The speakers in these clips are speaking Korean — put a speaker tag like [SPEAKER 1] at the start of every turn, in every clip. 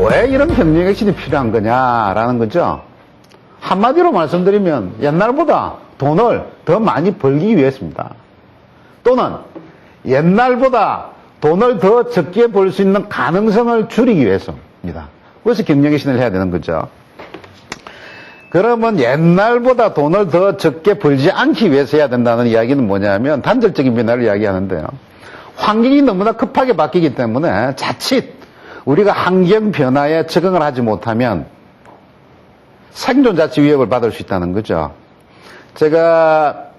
[SPEAKER 1] 왜 이런 경영 액션이 필요한 거냐라는 거죠. 한마디로 말씀드리면 옛날보다 돈을 더 많이 벌기 위해서입니다. 또는 옛날보다 돈을 더 적게 벌 수 있는 가능성을 줄이기 위해서입니다. 그래서 경영 액션을 해야 되는 거죠. 그러면 옛날보다 돈을 더 적게 벌지 않기 위해서 해야 된다는 이야기는 뭐냐면 단절적인 변화를 이야기하는데요. 환경이 너무나 급하게 바뀌기 때문에 자칫 우리가 환경 변화에 적응을 하지 못하면 생존 자체 위협을 받을 수 있다는 거죠. 제가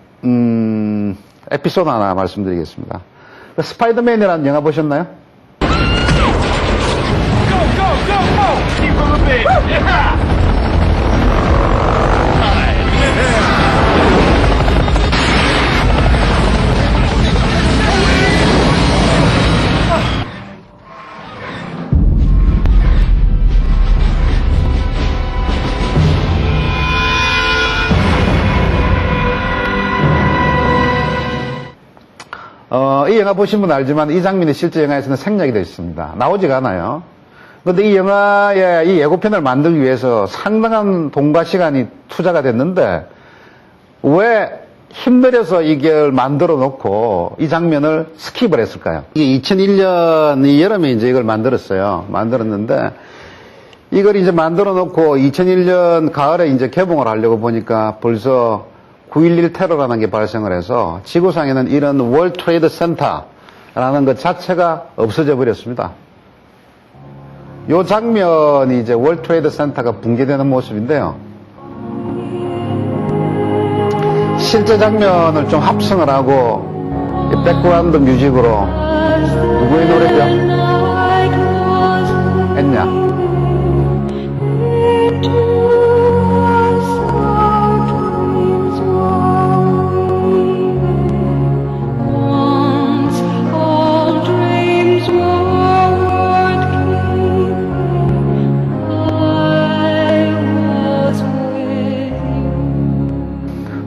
[SPEAKER 1] 에피소드 하나 말씀드리겠습니다. 스파이더맨이라는 영화 보셨나요? 이 영화 보신 분 알지만 이 장면이 실제 영화에서는 생략이 되어 있습니다. 나오지가 않아요. 그런데 이 영화의 이 예고편을 만들기 위해서 상당한 돈과 시간이 투자가 됐는데 왜 힘들여서 이걸 만들어 놓고 이 장면을 스킵을 했을까요? 이게 2001년 이 여름에 이제 이걸 만들었는데 이걸 이제 만들어 놓고 2001년 가을에 이제 개봉을 하려고 보니까 벌써 9.11 테러라는 게 발생을 해서 지구상에는 이런 월드 트레이드 센터라는 것 자체가 없어져 버렸습니다. 이 장면이 이제 월드 트레이드 센터가 붕괴되는 모습인데요. 실제 장면을 좀 합성을 하고 백그라운드 뮤직으로 누구의 노래죠? 엔냐.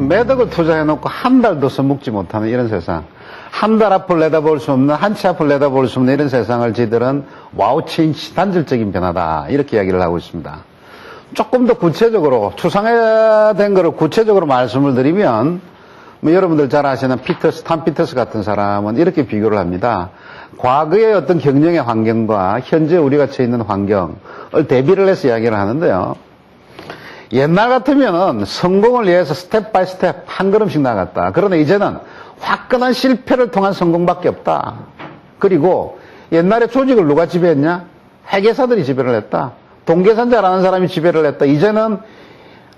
[SPEAKER 1] 매덕을 투자해놓고 한 달도 써먹지 못하는 이런 세상, 한 달 앞을 내다볼 수 없는, 한 치 앞을 내다볼 수 없는 이런 세상을 저희들은 와우 체인지, 단절적인 변화다 이렇게 이야기를 하고 있습니다. 조금 더 구체적으로 추상화된 거를 구체적으로 말씀을 드리면 여러분들 잘 아시는 탐 피터스 같은 사람은 이렇게 비교를 합니다. 과거의 어떤 경영의 환경과 현재 우리가 처해 있는 환경을 대비를 해서 이야기를 하는데요. 옛날 같으면은 성공을 위해서 스텝 바이 스텝 한 걸음씩 나갔다. 그러나 이제는 화끈한 실패를 통한 성공밖에 없다. 그리고 옛날에 조직을 누가 지배했냐? 회계사들이 지배를 했다. 동계산자라는 사람이 지배를 했다. 이제는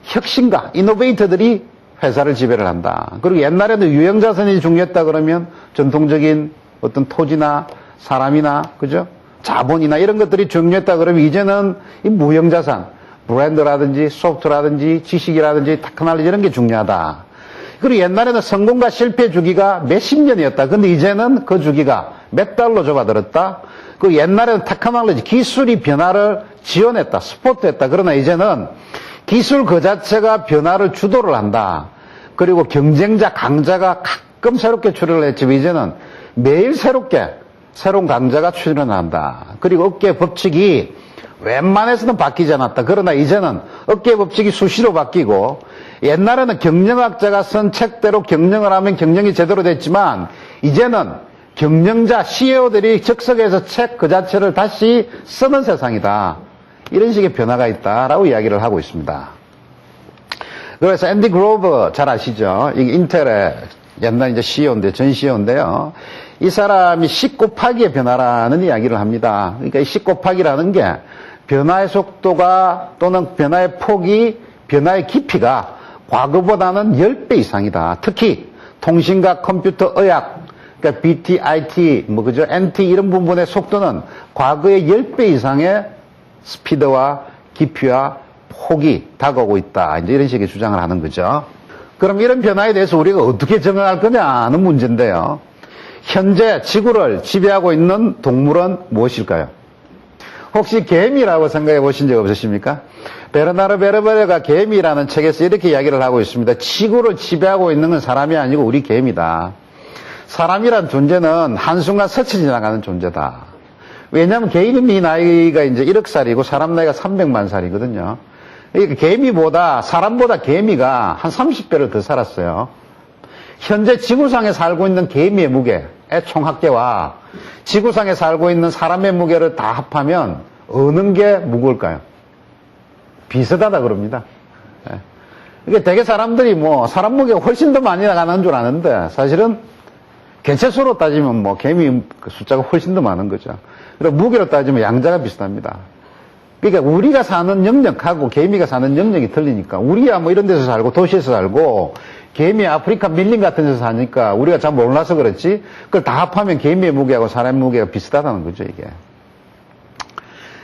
[SPEAKER 1] 혁신가, 이노베이터들이 회사를 지배를 한다. 그리고 옛날에는 유형자산이 중요했다 그러면 전통적인 어떤 토지나 사람이나, 그죠? 자본이나 이런 것들이 중요했다 그러면 이제는 이 무형자산, 브랜드라든지 소프트라든지 지식이라든지 테크놀로지 이런 게 중요하다. 그리고 옛날에는 성공과 실패 주기가 몇십 년이었다. 근데 이제는 그 주기가 몇 달로 접어들었다. 그 옛날에는 테크놀로지, 기술이 변화를 지원했다. 스포트했다. 그러나 이제는 기술 그 자체가 변화를 주도를 한다. 그리고 경쟁자, 강자가 가끔 새롭게 출현을 했지만 이제는 매일 새로운 강자가 출현한다. 그리고 업계 법칙이 웬만해서는 바뀌지 않았다. 그러나 이제는 업계 법칙이 수시로 바뀌고 옛날에는 경영학자가 쓴 책대로 경영을 하면 경영이 제대로 됐지만 이제는 경영자, CEO들이 즉석에서 책 그 자체를 다시 쓰는 세상이다. 이런 식의 변화가 있다라고 이야기를 하고 있습니다. 그래서 앤디 그로버 잘 아시죠? 이게 인텔의 옛날 이제 CEO인데, 전 CEO인데요. 이 사람이 10 곱하기의 변화라는 이야기를 합니다. 그러니까 이 10 곱하기라는 게 변화의 속도가 또는 변화의 폭이, 변화의 깊이가 과거보다는 10배 이상이다. 특히 통신과 컴퓨터, 의학, 그러니까 BT, IT, 그죠? NT 이런 부분의 속도는 과거의 10배 이상의 스피드와 깊이와 폭이 다가오고 있다. 이제 이런 식의 주장을 하는 거죠. 그럼 이런 변화에 대해서 우리가 어떻게 적응할 거냐는 문제인데요. 현재 지구를 지배하고 있는 동물은 무엇일까요? 혹시 개미라고 생각해 보신 적 없으십니까? 베르나르 베르베르가 개미라는 책에서 이렇게 이야기를 하고 있습니다. 지구를 지배하고 있는 건 사람이 아니고 우리 개미다. 사람이란 존재는 한순간 스쳐 지나가는 존재다. 왜냐하면 개미 나이가 이제 1억 살이고 사람 나이가 300만 살이거든요. 그러니까 개미보다, 사람보다 개미가 한 30배를 더 살았어요. 현재 지구상에 살고 있는 개미의 무게의 총합계와 지구상에 살고 있는 사람의 무게를 다 합하면 어느 게 무거울까요? 비슷하다 그럽니다. 이게 되게 사람들이 뭐 사람 무게가 훨씬 더 많이 나가는 줄 아는데 사실은 개체수로 따지면 뭐 개미 숫자가 훨씬 더 많은 거죠. 그리고 무게로 따지면 양자가 비슷합니다. 그러니까 우리가 사는 영역하고 개미가 사는 영역이 틀리니까 우리야 뭐 이런 데서 살고 도시에서 살고 개미 아프리카 밀림 같은 데서 사니까 우리가 잘 몰라서 그렇지 그걸 다 합하면 개미의 무게하고 사람의 무게가 비슷하다는 거죠 이게.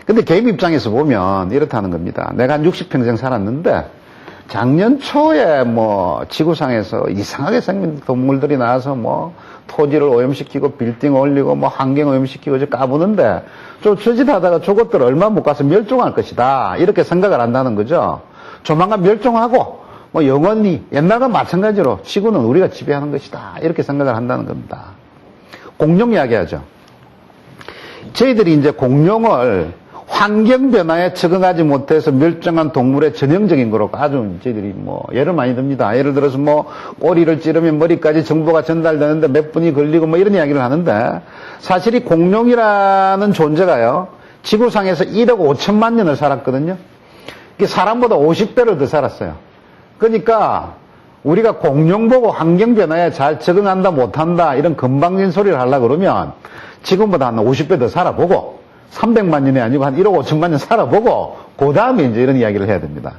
[SPEAKER 1] 근데 개미 입장에서 보면 이렇다는 겁니다. 내가 한 60평생 살았는데 작년 초에 뭐 지구상에서 이상하게 생긴 동물들이 나와서 뭐 토지를 오염시키고 빌딩 올리고 뭐 환경 오염시키고 이제 까부는데 좀 저짓하다가 저것들 얼마 못 가서 멸종할 것이다 이렇게 생각을 한다는 거죠. 조만간 멸종하고 뭐 영원히 옛날과 마찬가지로 지구는 우리가 지배하는 것이다 이렇게 생각을 한다는 겁니다. 공룡 이야기하죠. 저희들이 이제 공룡을 환경 변화에 적응하지 못해서 멸종한 동물의 전형적인 거로 아주 저희들이 뭐 예를 많이 듭니다. 예를 들어서 뭐 꼬리를 찌르면 머리까지 정보가 전달되는데 몇 분이 걸리고 뭐 이런 이야기를 하는데 사실 이 공룡이라는 존재가요 지구상에서 1억 5천만 년을 살았거든요. 이게 사람보다 50배를 더 살았어요. 그러니까 우리가 공룡 보고 환경 변화에 잘 적응한다 못한다 이런 건방진 소리를 하려고 그러면 지금보다 한 50배 더 살아보고 300만 년이 아니고 한 1억 5천만 년 살아보고 그 다음에 이제 이런 이야기를 해야 됩니다.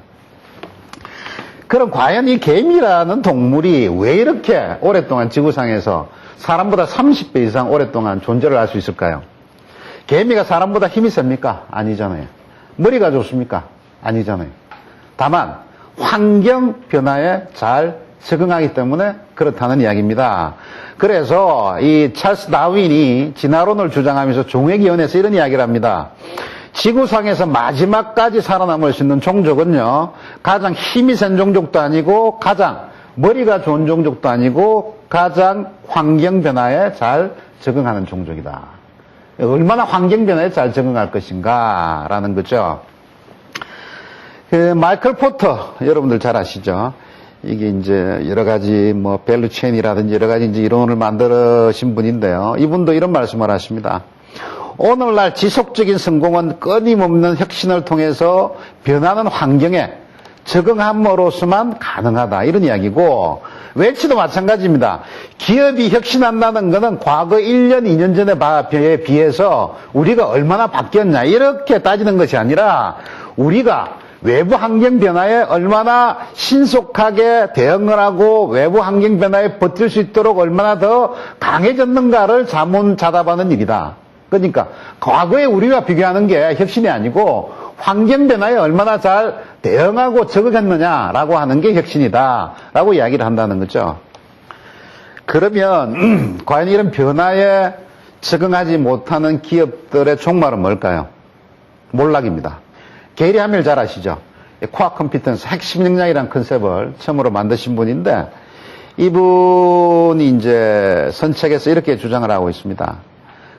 [SPEAKER 1] 그럼 과연 이 개미라는 동물이 왜 이렇게 오랫동안 지구상에서 사람보다 30배 이상 오랫동안 존재를 할 수 있을까요? 개미가 사람보다 힘이 셉니까? 아니잖아요. 머리가 좋습니까? 아니잖아요. 다만 환경 변화에 잘 적응하기 때문에 그렇다는 이야기입니다. 그래서 이 찰스 다윈이 진화론을 주장하면서 종회기원에서 이런 이야기를 합니다. 지구상에서 마지막까지 살아남을 수 있는 종족은요, 가장 힘이 센 종족도 아니고, 가장 머리가 좋은 종족도 아니고, 가장 환경 변화에 잘 적응하는 종족이다. 얼마나 환경 변화에 잘 적응할 것인가, 라는 거죠. 마이클 포터, 여러분들 잘 아시죠? 이게 이제 여러 가지 뭐 밸류 체인이라든지 여러 가지 이제 이론을 만드신 분인데요. 이분도 이런 말씀을 하십니다. 오늘날 지속적인 성공은 끊임없는 혁신을 통해서 변하는 환경에 적응함으로서만 가능하다. 이런 이야기고, 외치도 마찬가지입니다. 기업이 혁신한다는 것은 과거 1년, 2년 전에 비해서 우리가 얼마나 바뀌었냐. 이렇게 따지는 것이 아니라 우리가 외부 환경 변화에 얼마나 신속하게 대응을 하고 외부 환경 변화에 버틸 수 있도록 얼마나 더 강해졌는가를 자문자답하는 일이다. 그러니까 과거에 우리가 비교하는 게 혁신이 아니고 환경 변화에 얼마나 잘 대응하고 적응했느냐라고 하는 게 혁신이다 라고 이야기를 한다는 거죠. 그러면 과연 이런 변화에 적응하지 못하는 기업들의 종말은 뭘까요? 몰락입니다. 게리 하밀 잘 아시죠? 코어 컴피턴스 핵심 역량이라는 컨셉을 처음으로 만드신 분인데 이분이 이제 선책에서 이렇게 주장을 하고 있습니다.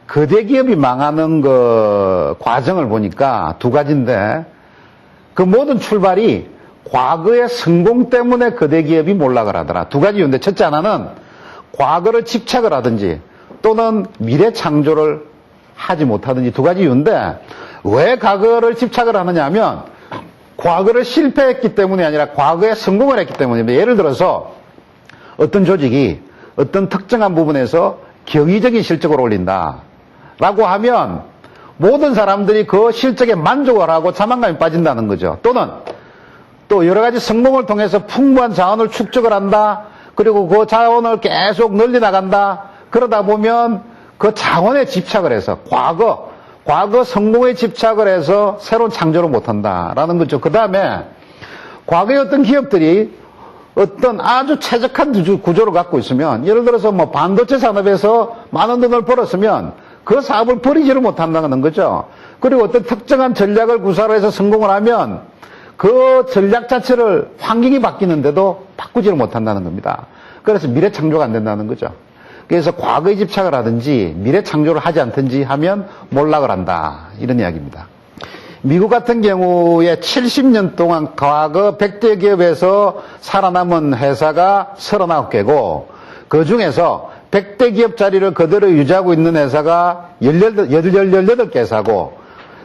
[SPEAKER 1] 거대 기업이 망하는 그 과정을 보니까 두 가지인데 그 모든 출발이 과거의 성공 때문에 거대 기업이 몰락을 하더라. 두 가지 이유인데 첫째 하나는 과거를 집착을 하든지 또는 미래 창조를 하지 못하든지 두 가지 이유인데 왜 과거를 집착을 하느냐 하면 과거를 실패했기 때문이 아니라 과거에 성공을 했기 때문입니다. 예를 들어서 어떤 조직이 어떤 특정한 부분에서 경이적인 실적을 올린다 라고 하면 모든 사람들이 그 실적에 만족을 하고 자만감이 빠진다는 거죠. 또는 또 여러 가지 성공을 통해서 풍부한 자원을 축적을 한다. 그리고 그 자원을 계속 늘려 나간다. 그러다 보면 그 자원에 집착을 해서 과거 성공에 집착을 해서 새로운 창조를 못한다라는 거죠. 그 다음에 과거에 어떤 기업들이 어떤 아주 최적한 구조를 갖고 있으면 예를 들어서 뭐 반도체 산업에서 많은 돈을 벌었으면 그 사업을 버리지를 못한다는 거죠. 그리고 어떤 특정한 전략을 구사를 해서 성공을 하면 그 전략 자체를 환경이 바뀌는데도 바꾸지를 못한다는 겁니다. 그래서 미래 창조가 안 된다는 거죠. 그래서 과거에 집착을 하든지 미래 창조를 하지 않든지 하면 몰락을 한다. 이런 이야기입니다. 미국 같은 경우에 70년 동안 과거 100대 기업에서 살아남은 회사가 39개고 그 중에서 100대 기업 자리를 그대로 유지하고 있는 회사가 18개 회사고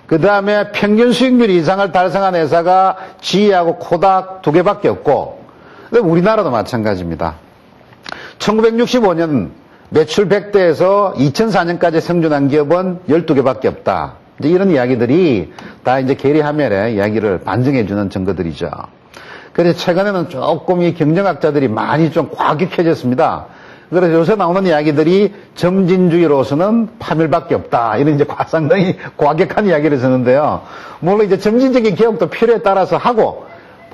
[SPEAKER 1] 그 다음에 평균 수익률 이상을 달성한 회사가 GE하고 코닥 2개밖에 없고 우리나라도 마찬가지입니다. 1965년 매출 100대에서 2004년까지 생존한 기업은 12개밖에 없다. 이제 이런 이야기들이 다 이제 계리화면의 이야기를 반증해주는 증거들이죠. 그래서 최근에는 조금 이 경영학자들이 많이 좀 과격해졌습니다. 그래서 요새 나오는 이야기들이 점진주의로서는 파멸밖에 없다. 이런 이제 상당히 과격한 이야기를 쓰는데요. 물론 이제 점진적인 개혁도 필요에 따라서 하고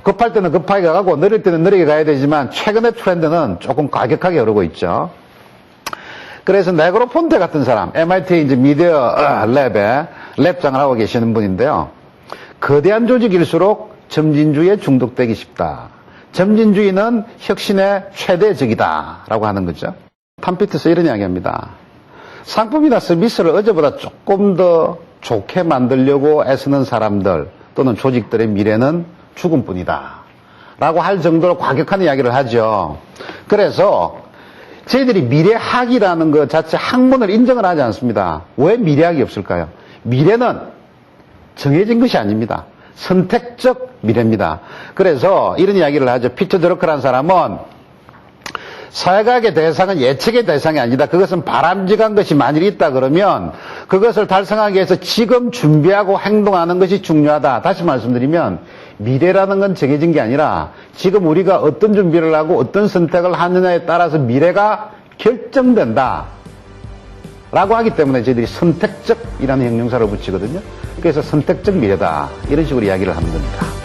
[SPEAKER 1] 급할 때는 급하게 가고 느릴 때는 느리게 가야 되지만 최근의 트렌드는 조금 과격하게 오르고 있죠. 그래서 네그로폰테 같은 사람, MIT 이제 미디어 랩에 랩장을 하고 계시는 분인데요. 거대한 조직일수록 점진주의에 중독되기 쉽다. 점진주의는 혁신의 최대 적이다. 라고 하는 거죠. 탐피트에서 이런 이야기 합니다. 상품이나 서비스를 어제보다 조금 더 좋게 만들려고 애쓰는 사람들 또는 조직들의 미래는 죽음뿐이다. 라고 할 정도로 과격한 이야기를 하죠. 그래서 저희들이 미래학이라는 것 자체 학문을 인정을 하지 않습니다. 왜 미래학이 없을까요? 미래는 정해진 것이 아닙니다. 선택적 미래입니다. 그래서 이런 이야기를 하죠. 피터 드러크라는 사람은 사회과학의 대상은 예측의 대상이 아니다. 그것은 바람직한 것이 만일 있다 그러면 그것을 달성하기 위해서 지금 준비하고 행동하는 것이 중요하다. 다시 말씀드리면 미래라는 건 정해진 게 아니라 지금 우리가 어떤 준비를 하고 어떤 선택을 하느냐에 따라서 미래가 결정된다. 라고 하기 때문에 저희들이 선택적이라는 형용사를 붙이거든요. 그래서 선택적 미래다. 이런 식으로 이야기를 하는 겁니다.